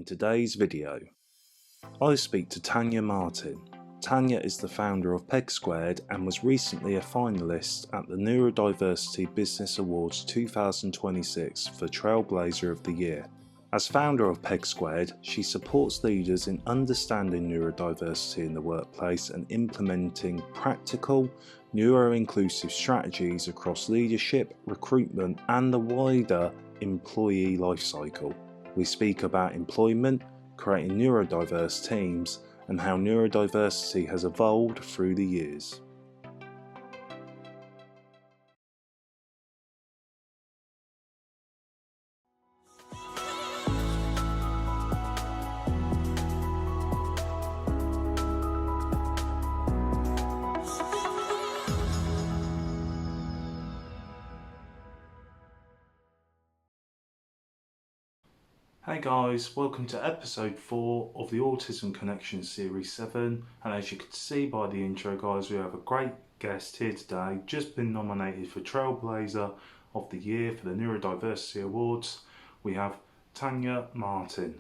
in today's video. I speak to Tania Martin. Tania is the founder of PegSquared and was recently a finalist at the Neurodiversity Business Awards 2026 for Trailblazer of the Year. As founder of PegSquared, she supports leaders in understanding neurodiversity in the workplace and implementing practical, neuroinclusive strategies across leadership, recruitment, and the wider employee lifecycle. We speak about employment, creating neurodiverse teams, and how neurodiversity has evolved through the years. Hey guys, welcome to episode 4 of the Autism Connection Series 7, and as you can see by the intro guys, we have a great guest here today, just been nominated for Trailblazer of the Year for the Neurodiversity Awards. We have Tania Martin.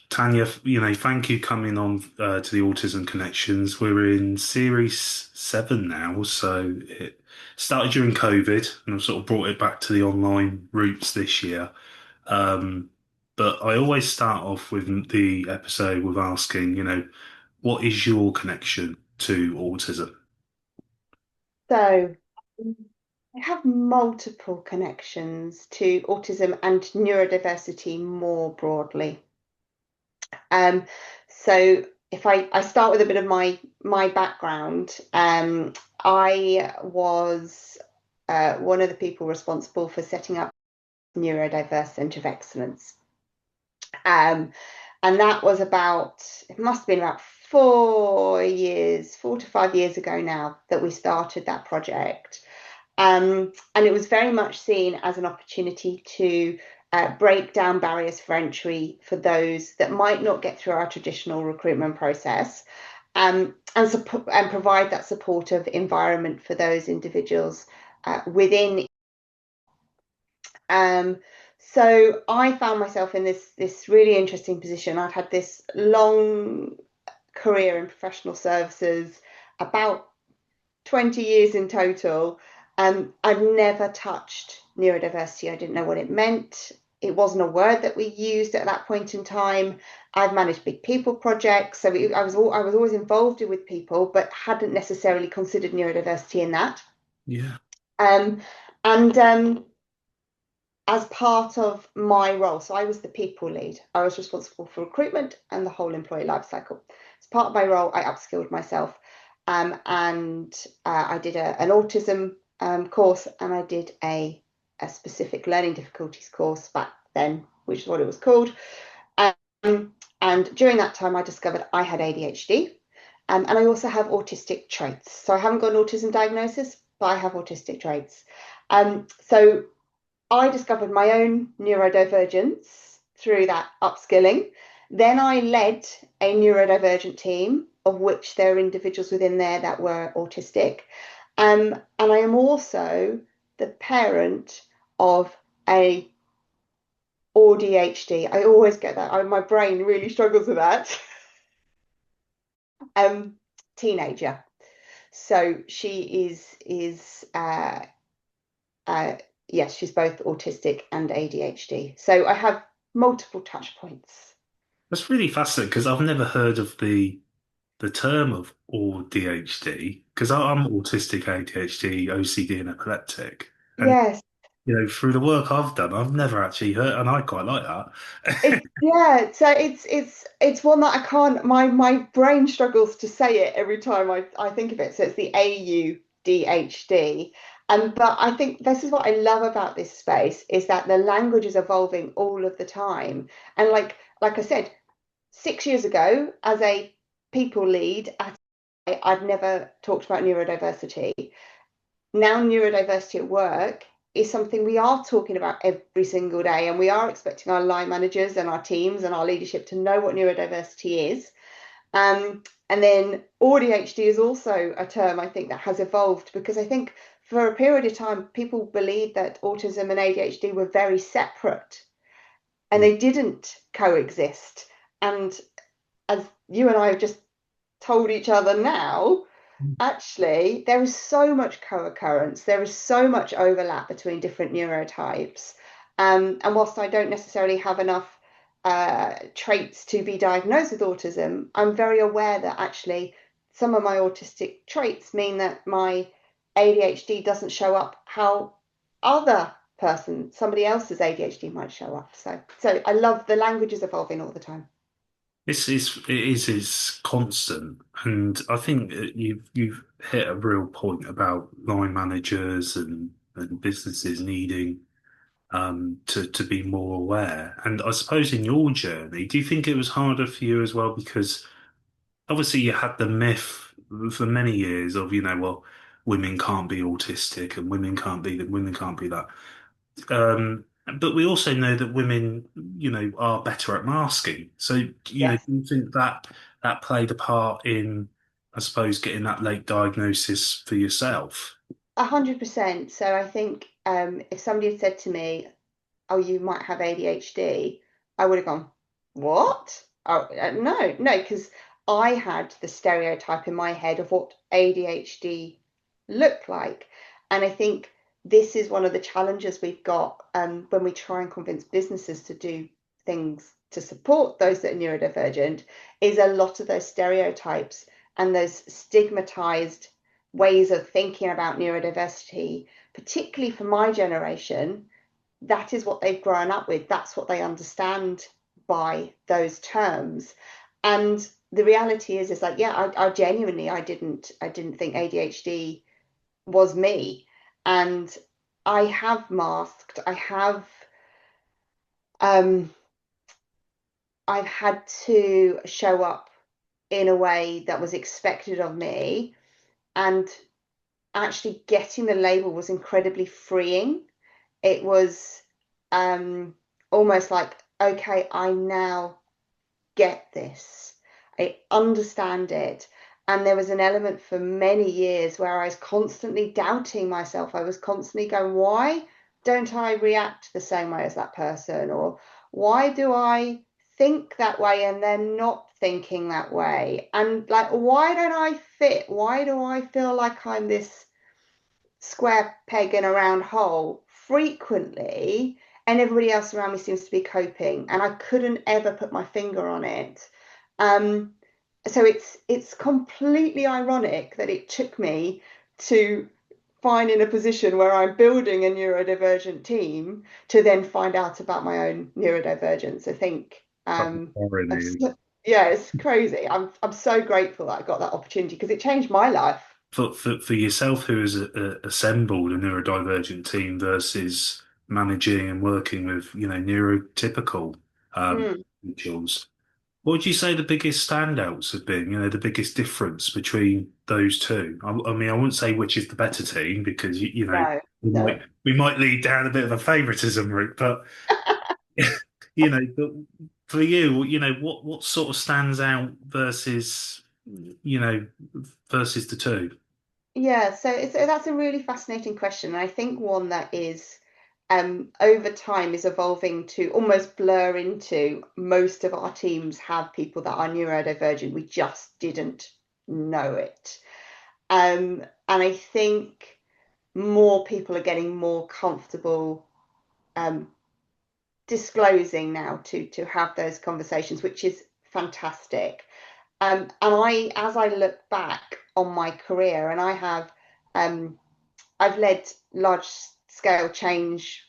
Tania, thank you coming on to the Autism Connections. We're in Series 7 now, so it started during COVID and I've sort of brought it back to the online roots this year. But I always start off with the episode with asking, what is your connection to autism? So I have multiple connections to autism and neurodiversity more broadly. So if I start with a bit of my background, I was one of the people responsible for setting up Neurodiverse Centre of Excellence. And that was it must have been about 4 to 5 years ago now that we started that project. And it was very much seen as an opportunity to break down barriers for entry for those that might not get through our traditional recruitment process, and provide that supportive environment for those individuals within. So I found myself in this really interesting position. I've had this long career in professional services, about 20 years in total. I've never touched neurodiversity. I didn't know what it meant. It wasn't a word that we used at that point in time. I've managed big people projects, so I was always involved with people, but hadn't necessarily considered neurodiversity in that. Yeah. As part of my role, so I was the people lead. I was responsible for recruitment and the whole employee lifecycle. As part of my role, I upskilled myself, and I did an autism course, and I did a specific learning difficulties course back then, which is what it was called. And during that time, I discovered I had ADHD, and I also have autistic traits. So I haven't got an autism diagnosis, but I have autistic traits. So I discovered my own neurodivergence through that upskilling. Then I led a neurodivergent team, of which there are individuals within there that were autistic. And I am also the parent of a ADHD. I always get that. My brain really struggles with that. Teenager. So she is yes, she's both autistic and ADHD. So I have multiple touch points. That's really fascinating because I've never heard of the term of ADHD, because I'm autistic, ADHD, OCD, and epileptic. And Yes. through the work I've done, I've never actually heard, and I quite like that. Yeah, so it's one that I can't. My brain struggles to say it every time I think of it. So it's the AUDHD. But I think this is what I love about this space, is that the language is evolving all of the time. And like I said, 6 years ago, as a people lead, I'd never talked about neurodiversity. Now neurodiversity at work is something we are talking about every single day, and we are expecting our line managers and our teams and our leadership to know what neurodiversity is. And then ADHD is also a term I think that has evolved, because I think for a period of time people believed that autism and ADHD were very separate. and they didn't coexist. And as you and I have just told each other now, actually, there is so much co-occurrence, there is so much overlap between different neurotypes. And whilst I don't necessarily have enough traits to be diagnosed with autism, I'm very aware that actually some of my autistic traits mean that my ADHD doesn't show up how somebody else's ADHD might show up. So I love the language is evolving all the time. It is constant, and I think that you've hit a real point about line managers and businesses needing to be more aware. And I suppose in your journey, do you think it was harder for you as well? Because obviously you had the myth for many years of, well, women can't be autistic and women can't be that, women can't be that. But we also know that women, are better at masking. So, Yes. do you think that that played a part in, I suppose, getting that late diagnosis for yourself? 100%. So I think if somebody had said to me, "Oh, you might have ADHD," I would have gone, "What? Oh, no," because I had the stereotype in my head of what ADHD looked like. And I think this is one of the challenges we've got when we try and convince businesses to do things to support those that are neurodivergent, is a lot of those stereotypes and those stigmatized ways of thinking about neurodiversity, particularly for my generation. That is what they've grown up with. That's what they understand by those terms. And the reality is like, yeah, I genuinely, I didn't think ADHD was me. And I have masked, um, I've had to show up in a way that was expected of me. And actually getting the label was incredibly freeing. It was um, almost like, okay, I now get this. I understand it. And there was an element for many years where I was constantly doubting myself. I was constantly going, why don't I react the same way as that person? Or why do I think that way and then not thinking that way? And like, why don't I fit? Why do I feel like I'm this square peg in a round hole frequently, and everybody else around me seems to be coping, and I couldn't ever put my finger on it. Um, so it's completely ironic that it took me to find in a position where I'm building a neurodivergent team to then find out about my own neurodivergence. I think I'm Irony. so, yeah, it's crazy. I'm so grateful that I got that opportunity because it changed my life. For yourself, who has assembled a neurodivergent team versus managing and working with, neurotypical Mm, individuals, what would you say the biggest standouts have been? The biggest difference between those two? I mean, I wouldn't say which is the better team because no, we no. might lead down a bit of a favoritism route, but but for you, what sort of stands out you know, versus the two? Yeah, so that's a really fascinating question. And I think one that is over time is evolving to almost blur into most of our teams have people that are neurodivergent. We just didn't know it. And I think more people are getting more comfortable um, disclosing now to have those conversations, which is fantastic. And as I look back on my career, and um, I've led large scale change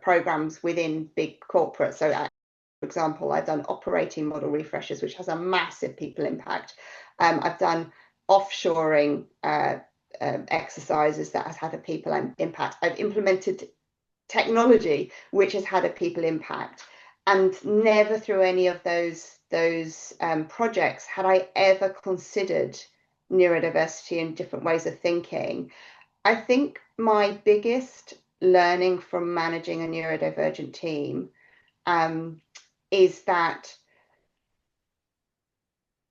programs within big corporates. So, for example, I've done operating model refreshes, which has a massive people impact. I've done offshoring exercises that has had a people impact. I've implemented technology which has had a people impact, and never through any of those projects had I ever considered neurodiversity and different ways of thinking. I think my biggest learning from managing a neurodivergent team um, is that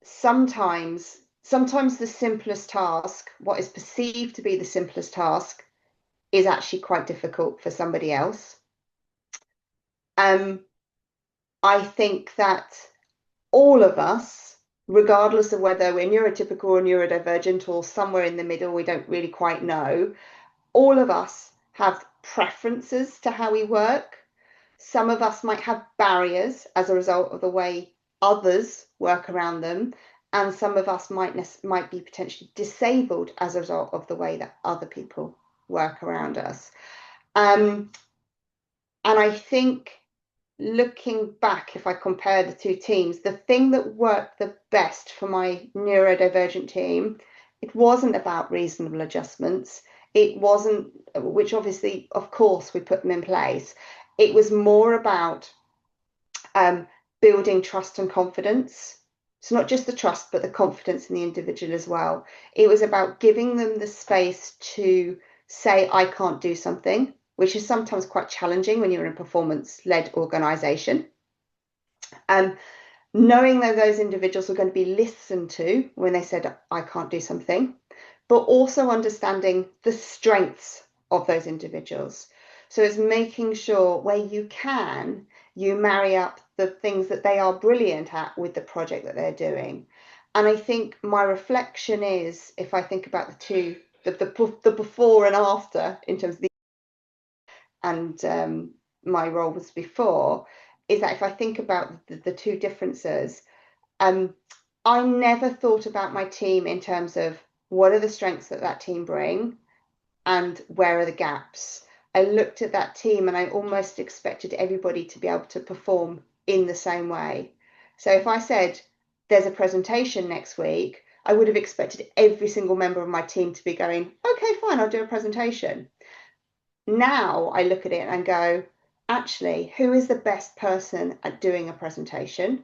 sometimes the simplest task, what is perceived to be the simplest task, is actually quite difficult for somebody else. Um, I think that all of us, regardless of whether we're neurotypical or neurodivergent or somewhere in the middle, we don't really quite know, all of us have preferences to how we work. Some of us might have barriers as a result of the way others work around them, and some of us might be potentially disabled as a result of the way that other people work around us. Um, and I think looking back, if I compare the two teams, the thing that worked the best for my neurodivergent team, it wasn't about reasonable adjustments. It wasn't, which obviously, of course, we put them in place. It was more about um, building trust and confidence. It's not just the trust, but the confidence in the individual as well. It was about giving them the space to say, I can't do something, which is sometimes quite challenging when you're in a performance-led organization. Um, Knowing that those individuals were going to be listened to when they said, I can't do something, but also understanding the strengths of those individuals. So it's making sure where you can, you marry up the things that they are brilliant at with the project that they're doing. And I think my reflection is, if I think about the two, the before and after in terms of the and my role was before, is that if I think about the two differences, um, I never thought about my team in terms of what are the strengths that that team bring and where are the gaps. I looked at that team and I almost expected everybody to be able to perform in the same way. So if I said there's a presentation next week, I would have expected every single member of my team to be going, okay, fine, I'll do a presentation. Now I look at it and go, actually, who is the best person at doing a presentation?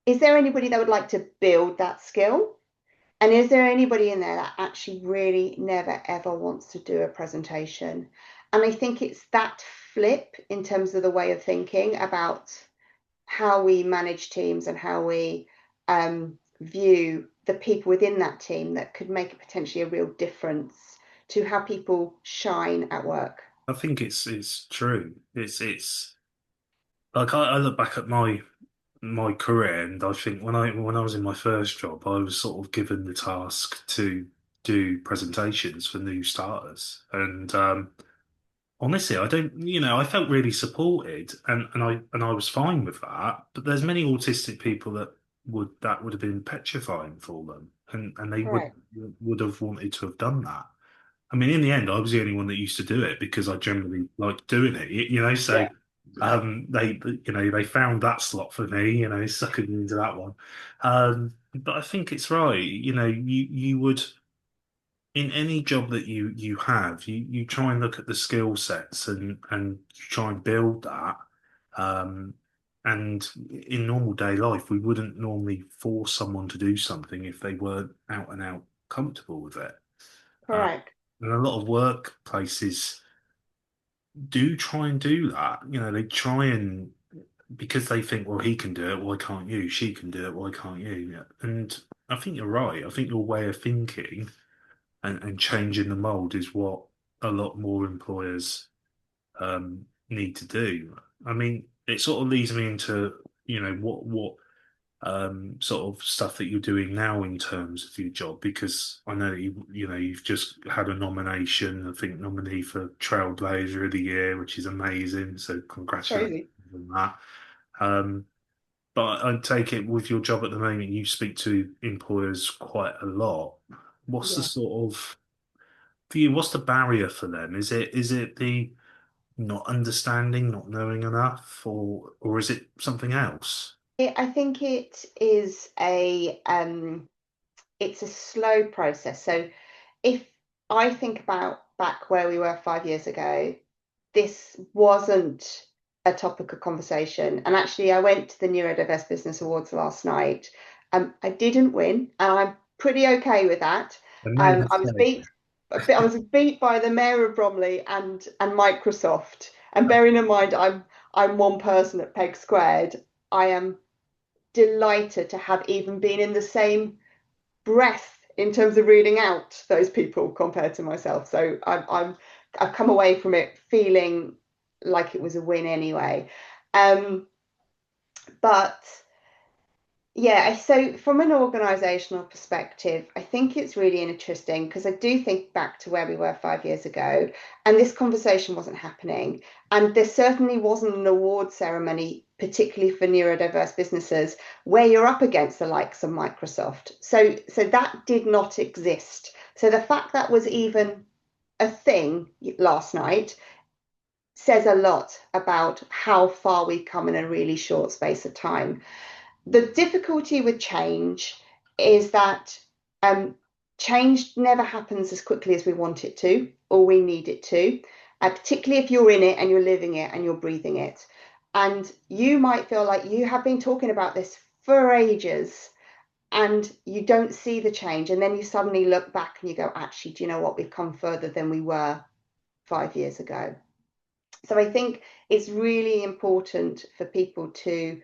Is there anybody that would like to build that skill? And is there anybody in there that actually really never ever wants to do a presentation? And I think it's that flip in terms of the way of thinking about how we manage teams and how we view the people within that team that could make potentially a real difference to how people shine at work. I think it's true. It's like I look back at my career, and I think when I was in my first job, I was sort of given the task to do presentations for new starters, and honestly, I don't, I felt really supported, and I was fine with that. But there's many autistic people that would have been petrifying for them, and they would Correct. would have wanted to have done that. I mean, in the end, I was the only one that used to do it because I generally like doing it, so Yeah. they found that slot for me, sucking me into that one. But I think it's right. You would in any job that you have, you try and look at the skill sets and you try and build that. Um, and in normal day life, we wouldn't normally force someone to do something if they weren't out and out comfortable with it. Uh, Correct. and a lot of workplaces do try and do that. They try and because they think, well, he can do it, why can't you? She can do it, why can't you? Yeah. And I think you're right. I think your way of thinking and changing the mold is what a lot more employers need to do. I mean, it sort of leads me into, what sort of stuff that you're doing now in terms of your job, because I know that you've just had a nomination, I think nominee for Trailblazer of the Year, which is amazing. So congratulations Crazy. on that. Um, but I take it with your job at the moment, you speak to employers quite a lot. What's the Yeah. sort of for you, what's the barrier for them? Is it the not understanding, not knowing enough, or is it something else? I think it is it's a slow process. So if I think about back where we were 5 years ago, this wasn't a topic of conversation. And actually, I went to the Neurodiverse Business Awards last night. I didn't win, and I'm pretty okay with that. I made a I was mistake. beat. I was beat by the mayor of Bromley and Microsoft. And bearing in mind, I'm one person at PegSquared. I am delighted to have even been in the same breath in terms of reading out those people compared to myself. So I've come away from it feeling like it was a win anyway. Um, But yeah, so from an organizational perspective, I think it's really interesting because I do think back to where we were 5 years ago, and this conversation wasn't happening. And there certainly wasn't an award ceremony, particularly for neurodiverse businesses, where you're up against the likes of Microsoft. So that did not exist. So the fact that was even a thing last night says a lot about how far we've come in a really short space of time. The difficulty with change is that change never happens as quickly as we want it to or we need it to, particularly if you're in it and you're living it and you're breathing it. And you might feel like you have been talking about this for ages and you don't see the change. And then you suddenly look back and you go, actually, do you know what? We've come further than we were 5 years ago. So I think it's really important for people to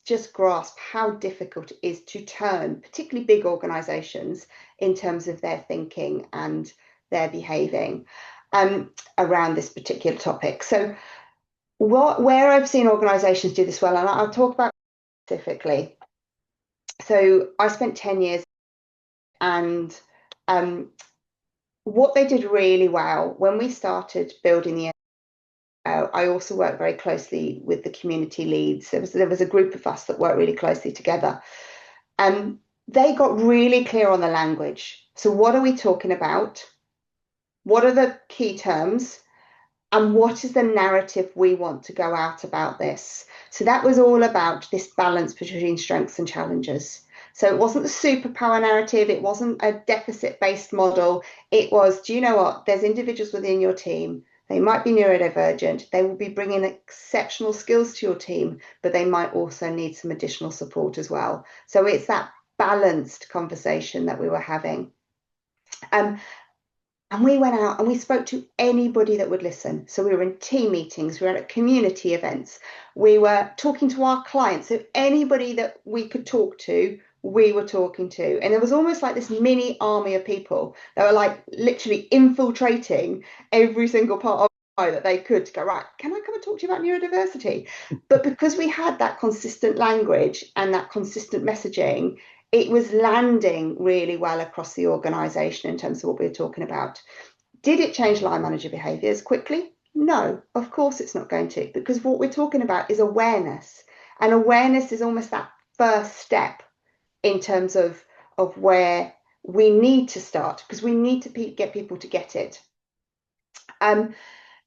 just grasp how difficult it is to turn, particularly big organizations, in terms of their thinking and their behaving around this particular topic. So where I've seen organizations do this well, and I'll talk about specifically. So I spent 10 years and what they did really well when we started building the I also worked very closely with the community leads. There was a group of us that worked really closely together. And they got really clear on the language. So, what are we talking about? What are the key terms? And what is the narrative we want to go out about this? So, that was all about this balance between strengths and challenges. So, it wasn't the superpower narrative, it wasn't a deficit based model. It was, do you know what? There's individuals within your team. They might be neurodivergent. They will be bringing exceptional skills to your team, but they might also need some additional support as well. So it's that balanced conversation that we were having. Um, and we went out and we spoke to anybody that would listen. So we were in team meetings, we were at community events, we were talking to our clients. So anybody that we could talk to, we were talking to. And there was almost like this mini army of people that were like literally infiltrating every single part of that they could to go, right, can I come and talk to you about neurodiversity? But because we had that consistent language and that consistent messaging, it was landing really well across the organization in terms of what we were talking about. Did it change line manager behaviors quickly? No, of course it's not going to, because what we're talking about is awareness. And awareness is almost that first step in terms of where we need to start, because we need to get people to get it. And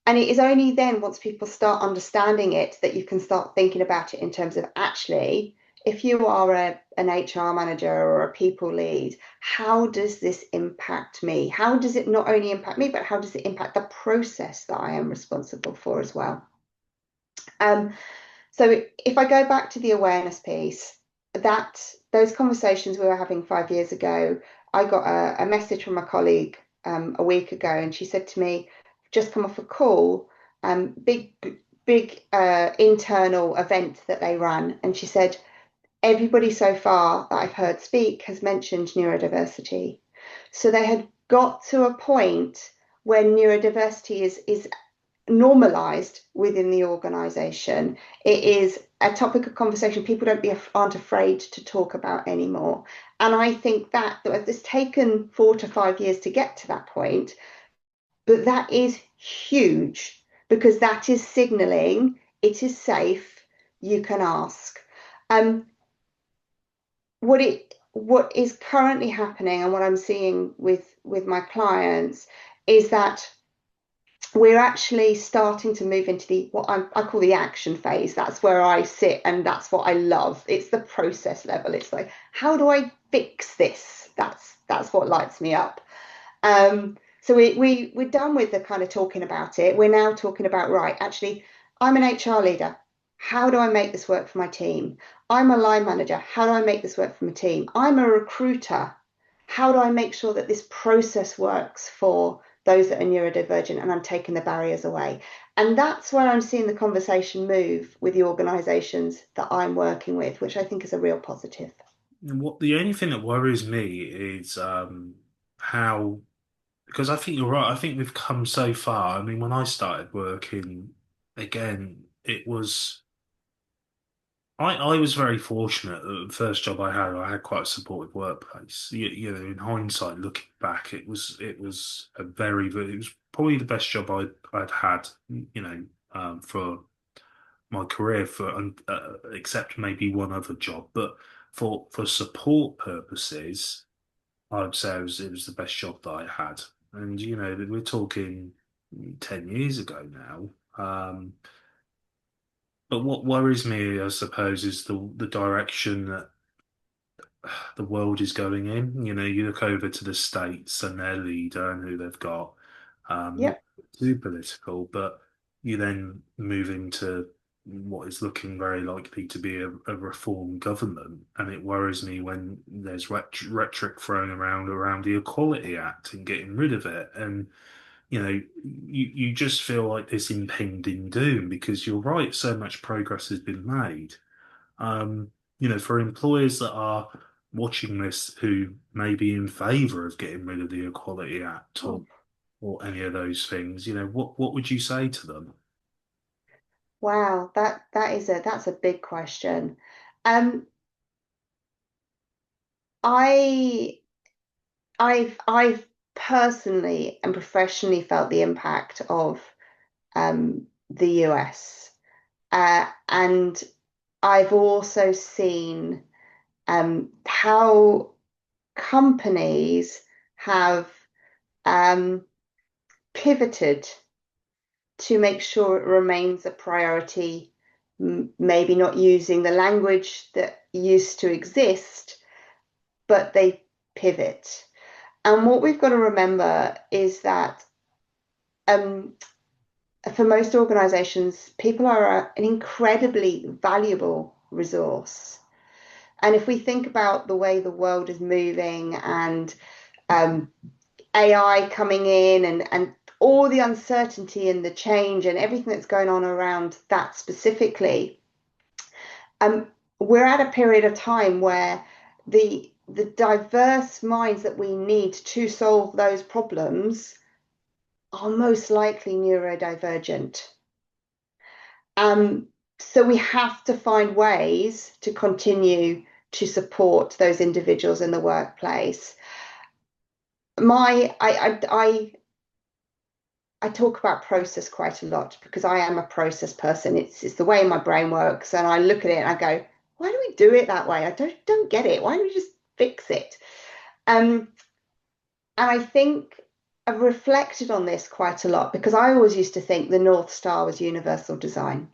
it is only then, once people start understanding it, that you can start thinking about it in terms of actually, if you are an HR manager or a people lead, how does this impact me? How does it not only impact me, but how does it impact the process that I am responsible for as well? So if I go back to the awareness piece, those conversations we were having 5 years ago, I got a message from a colleague a week ago, and she said to me, just come off a call, big internal event that they ran, and she said, everybody so far that I've heard speak has mentioned neurodiversity. So they had got to a point where neurodiversity is normalized within the organization. It is a topic of conversation people aren't afraid to talk about anymore. And I think that it's taken 4 to 5 years to get to that point, but that is huge because that is signaling it is safe, you can ask. What is currently happening and what I'm seeing with my clients is that we're actually starting to move into I call the action phase. That's where I sit, and that's what I love. It's the process level. It's like, how do I fix this? That's what lights me up. So we're done with the kind of talking about it. We're now talking about, right, actually, I'm an HR leader. How do I make this work for my team? I'm a line manager. How do I make this work for my team? I'm a recruiter. How do I make sure that this process works for those that are neurodivergent and I'm taking the barriers away? And that's where I'm seeing the conversation move with the organizations that I'm working with, which I think is a real positive. And what the only thing that worries me is how, because I think you're right. I think we've come so far. I mean, when I started working, again, it was I was very fortunate that the first job I had quite a supportive workplace. You know, in hindsight, looking back, it was it was probably the best job I'd had, you know, for my career for except maybe one other job, but for support purposes, I'd say it was the best job that I had. And you know, we're talking 10 years ago now. But what worries me, I suppose, is the direction that the world is going in. You know, you look over to the States and their leader and who they've got, not Yep. too political, but you then move into what is looking very likely to be a reform government. And it worries me when there's rhetoric thrown around the Equality Act and getting rid of it. And, you know, you just feel like this impending doom because you're right, so much progress has been made. You know, for employers that are watching this who may be in favour of getting rid of the Equality Act Oh, or any of those things, you know, what would you say to them? wow, that's a big question. Um, I I've personally and professionally felt the impact of the US, and I've also seen how companies have um, pivoted to make sure it remains a priority, maybe not using the language that used to exist, but they pivot. And what we've got to remember is that um, for most organizations, people are an incredibly valuable resource. And if we think about the way the world is moving and um, AI coming in and all the uncertainty and the change and everything that's going on around that specifically, um, we're at a period of time where the diverse minds that we need to solve those problems are most likely neurodivergent. Um, so we have to find ways to continue to support those individuals in the workplace. My I talk about process quite a lot because I am a process person. It's the way my brain works, and I look at it and I go, why do we do it that way? I don't get it. Why don't we just fix it? Um, and I think I've reflected on this quite a lot because I always used to think the North Star was universal design.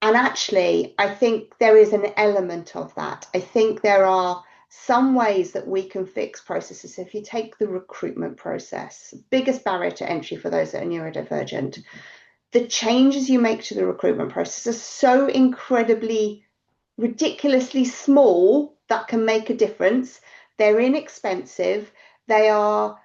And actually, I think there is an element of that. I think there are some ways that we can fix processes. So if you take the recruitment process, biggest barrier to entry for those that are neurodivergent, the changes you make to the recruitment process are so incredibly, ridiculously small that can make a difference. They're inexpensive. They are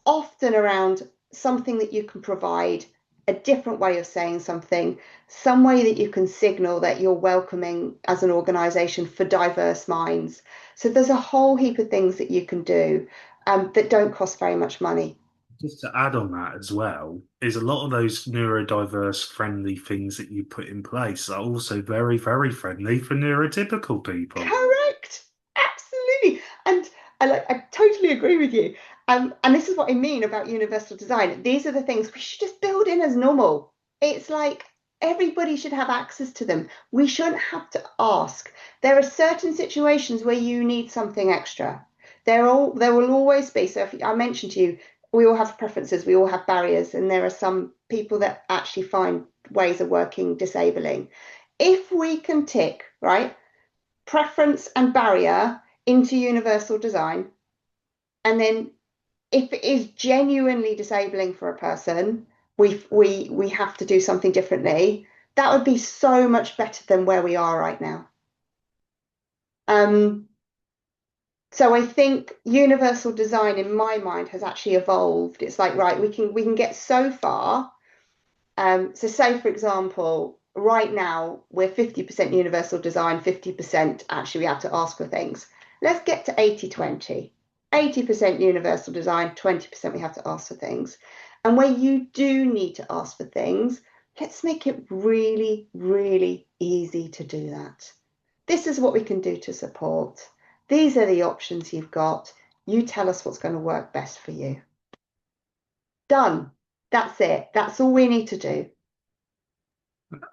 often around something that you can provide, a different way of saying something, some way that you can signal that you're welcoming as an organization for diverse minds. So there's a whole heap of things that you can do that don't cost very much money. Just to add on that as well, is a lot of those neurodiverse friendly things that you put in place are also very, very friendly for neurotypical people. Correct. Absolutely. And I totally agree with you. And this is what I mean about universal design. These are the things we should just build in as normal. It's like everybody should have access to them. We shouldn't have to ask. There are certain situations where you need something extra. There will always be. So if I mentioned to you, we all have preferences, we all have barriers, and there are some people that actually find ways of working disabling. If we can tick, right? Preference and barrier into universal design. And then if it is genuinely disabling for a person, we have to do something differently. That would be so much better than where we are right now. Um, so I think universal design in my mind has actually evolved. It's like, right, we can get so far. So say for example, right now we're 50% universal design, 50% actually we have to ask for things. Let's get to 80-20. 80% universal design, 20% we have to ask for things. And where you do need to ask for things, let's make it really, really easy to do that. This is what we can do to support. These are the options you've got. You tell us what's going to work best for you. Done. That's it. That's all we need to do.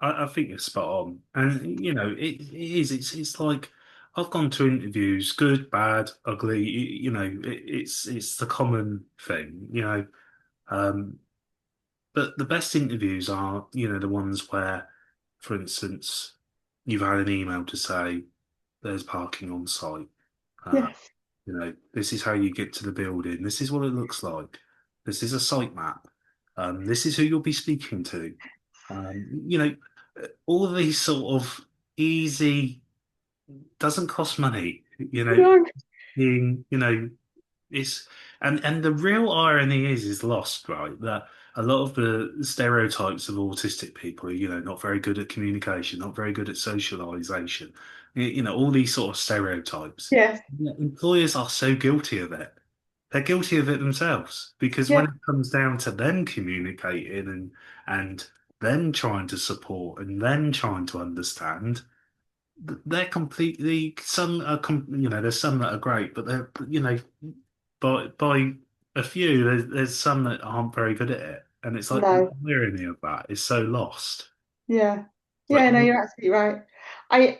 I think you're spot on, and it is. It's like I've gone to interviews, good, bad, ugly. It's the common thing, Um, but the best interviews are, the ones where, for instance, you've had an email to say there's parking on site. Uh, Yes. this is how you get to the building. This is what it looks like. This is a site map. This is who you'll be speaking to. All of these sort of easy, doesn't cost money, No. being, it's and the real irony is lost, right? That a lot of the stereotypes of autistic people are, not very good at communication, not very good at socialization, all these sort of stereotypes. Yes. Employers are so guilty of it. They're guilty of it themselves because when Yeah. it comes down to them communicating and then trying to support and then trying to understand, they're completely some are there's some that are great, but they're by a few there's some that aren't very good at it, and it's like the No. irony of that is so lost. Yeah. Like, Yeah, no, you're absolutely right.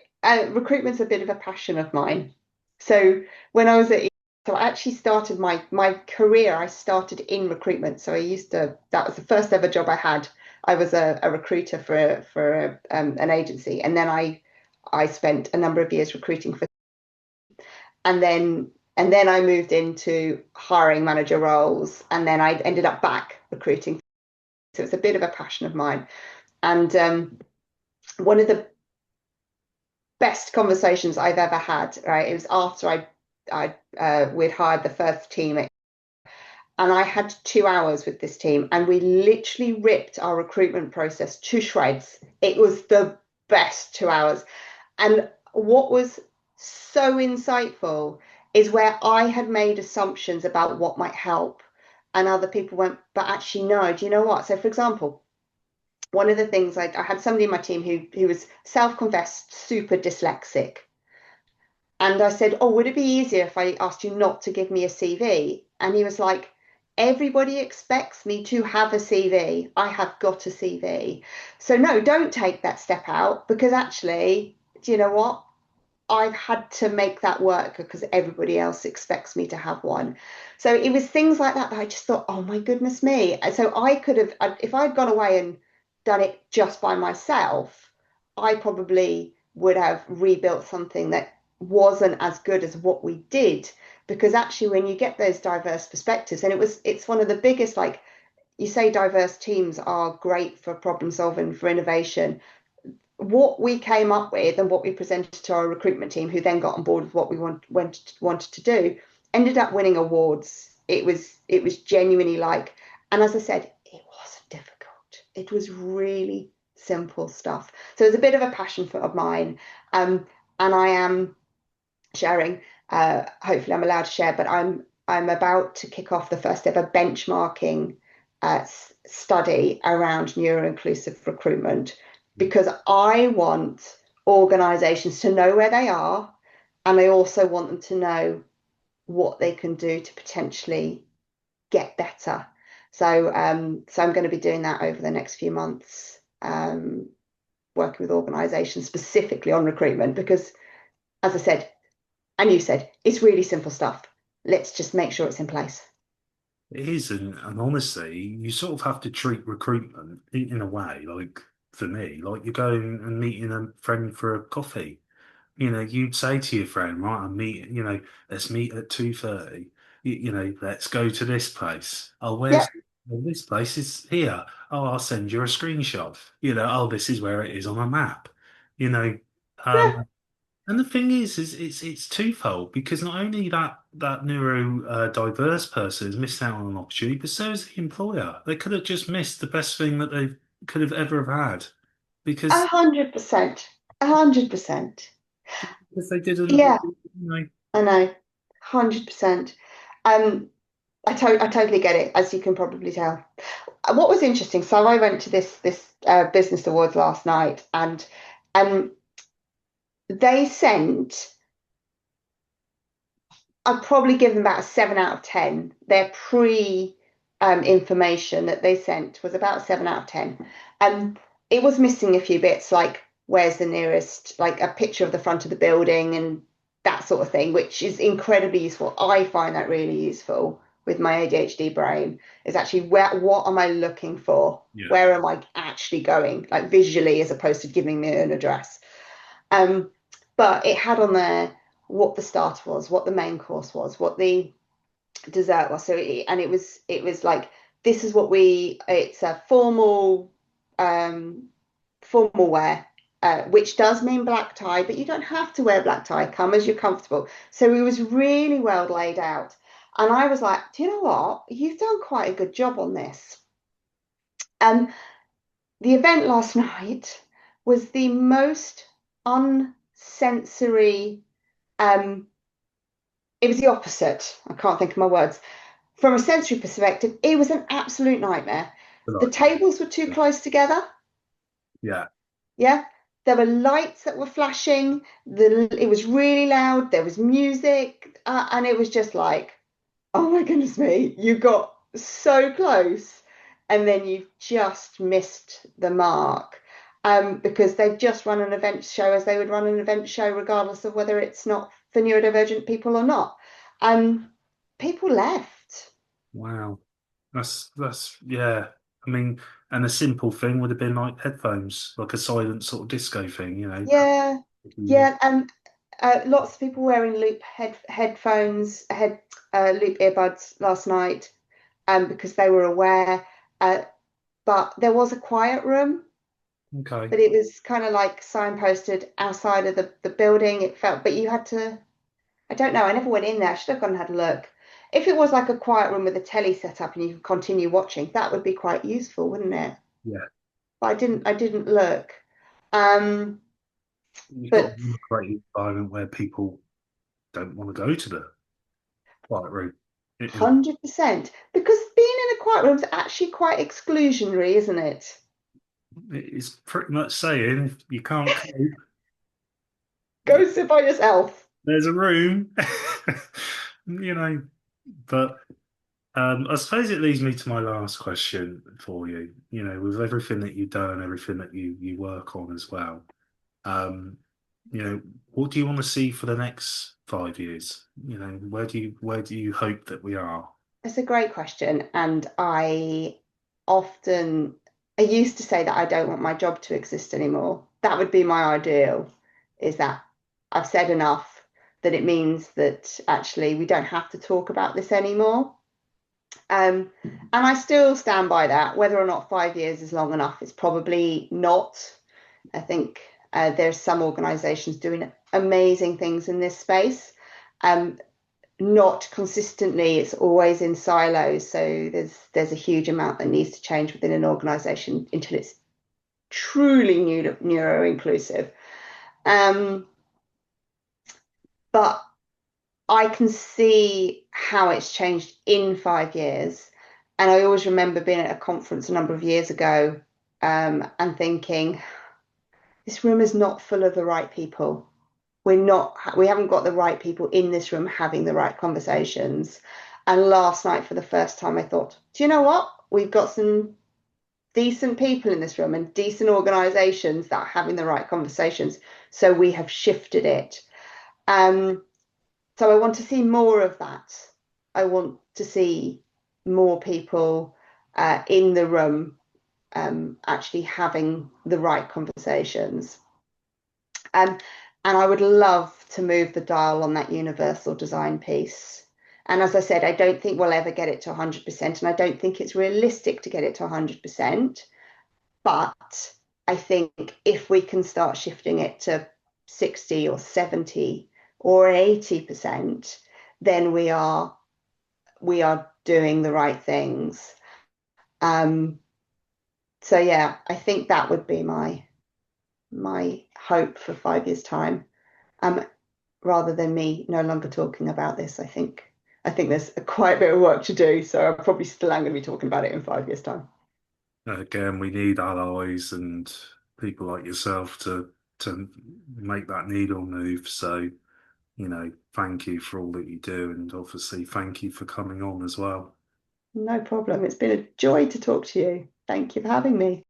Recruitment's a bit of a passion of mine. So when I was at so I actually started my career, I started in recruitment. So that was the first ever job I had. I was a recruiter for an agency, and then I spent a number of years recruiting for, and then I moved into hiring manager roles, and then I ended up back recruiting. So it's a bit of a passion of mine. And one of the best conversations I've ever had, right? It was after we'd hired the first team, and I had 2 hours with this team, and we literally ripped our recruitment process to shreds. It was the best 2 hours. And what was so insightful is where I had made assumptions about what might help, and other people went, but actually, no, do you know what? So, for example, one of the things I had somebody in my team who was self-confessed super dyslexic. And I said, oh, would it be easier if I asked you not to give me a CV? And he was like, everybody expects me to have a CV. I have got a CV. So no, don't take that step out, because actually, do you know what? I've had to make that work because everybody else expects me to have one. So it was things like that I just thought, oh my goodness me. And so I could have, if I'd gone away and done it just by myself, I probably would have rebuilt something that wasn't as good as what we did. Because actually, when you get those diverse perspectives, and it's one of the biggest, like you say, diverse teams are great for problem solving, for innovation. What we came up with and what we presented to our recruitment team, who then got on board with what we wanted to do, ended up winning awards. It was genuinely like, and as I said, it wasn't difficult. It was really simple stuff. So it's a bit of a passion of mine, and I am sharing. Hopefully, I'm allowed to share, but I'm about to kick off the first ever benchmarking study around neuroinclusive recruitment, because I want organizations to know where they are, and I also want them to know what they can do to potentially get better. So I'm going to be doing that over the next few months, working with organizations specifically on recruitment, because, as I said, and you said, it's really simple stuff. Let's just make sure it's in place. it is, and honestly, you sort of have to treat recruitment in a way, like for me, like you're going and meeting a friend for a coffee. You'd say to your friend, right, let's meet at 2:30. Let's go to this place. Oh, Yeah, well, this place is here. Oh, I'll send you a screenshot. Oh, this is where it is on a map. You know, yeah, um, and the thing is it's twofold because not only that neuro diverse person has missed out on an opportunity, but so is the employer. They could have just missed the best thing that they could have ever have had a because hundred percent, 100%. they didn't, Yeah, I know, 100%. Um, I totally get it, as you can probably tell. What was interesting, so I went to this business awards last night, and um, they sent. I'd probably give them about a 7 out of 10. Their pre information that they sent was about a 7 out of 10. And it was missing a few bits, like where's the nearest, like a picture of the front of the building and that sort of thing, which is incredibly useful. I find that really useful with my ADHD brain, is actually what am I looking for? Yeah. Where am I actually going, like visually, as opposed to giving me an address. Um, but it had on there what the starter was, what the main course was, what the dessert was. And it was like, this is what it's a formal wear, which does mean black tie, but you don't have to wear black tie. Come as you're comfortable. So it was really well laid out. And I was like, do you know what? You've done quite a good job on this. The event last night was the most unsensory. It was the opposite. I can't think of my words. From a sensory perspective, it was an absolute nightmare. The Right. tables were too close together. Yeah. Yeah. There were lights that were flashing. It was really loud. There was music. And it was just like, oh my goodness me, you got so close. And then you just missed the mark. Because they've just run an event show as they would run an event show, regardless of whether it's not for neurodivergent people or not. People left. Wow. That's yeah. I mean, and a simple thing would have been like headphones, like a silent sort of disco thing, you know. Yeah, Yeah. yeah, and lots of people wearing loop headphones, loop earbuds last night, because they were aware. Uh, but there was a quiet room, Okay. but it was kind of like signposted outside of the building. It felt, but you had to. I don't know. I never went in there. I should have gone and had a look. If it was like a quiet room with a telly set up and you could continue watching, that would be quite useful, wouldn't it? Yeah. But I didn't look. Um, You've got but to create an environment where people don't want to go to the quiet room. 100%. Because being in a quiet room is actually quite exclusionary, isn't it? It's pretty much saying if you can't cope, Go sit by yourself. there's a room, you know. But I suppose it leads me to my last question for you. You know, with everything that you've done, everything that you work on as well. Um, you know, what do you want to see for the next 5 years? You know, where do you hope that we are? It's a great question. And often, I used to say that I don't want my job to exist anymore. That would be my ideal, is that I've said enough, that it means that actually we don't have to talk about this anymore. And I still stand by that. Whether or not 5 years is long enough, it's probably not. I think there's some organisations doing amazing things in this space. Not consistently, it's always in silos. So there's a huge amount that needs to change within an organisation until it's truly neuro-inclusive. But I can see how it's changed in 5 years. And I always remember being at a conference a number of years ago, and thinking, this room is not full of the right people. We haven't got the right people in this room having the right conversations. And last night, for the first time, I thought, do you know what? We've got some decent people in this room and decent organizations that are having the right conversations. So we have shifted it. So I want to see more of that. I want to see more people in the room, actually having the right conversations. Um, and I would love to move the dial on that universal design piece. And as I said, I don't think we'll ever get it to 100%, and I don't think it's realistic to get it to 100%. But I think if we can start shifting it to 60 or 70 or 80%, then we are doing the right things. So yeah, I think that would be my hope for 5 years' time. Um, Rather than me no longer talking about this, I think I think there's quite a bit of work to do. So I probably still am going to be talking about it in 5 years' time. Again, we need allies and people like yourself to make that needle move. So, thank you for all that you do, and obviously thank you for coming on as well. No problem. It's been a joy to talk to you. Thank you for having me.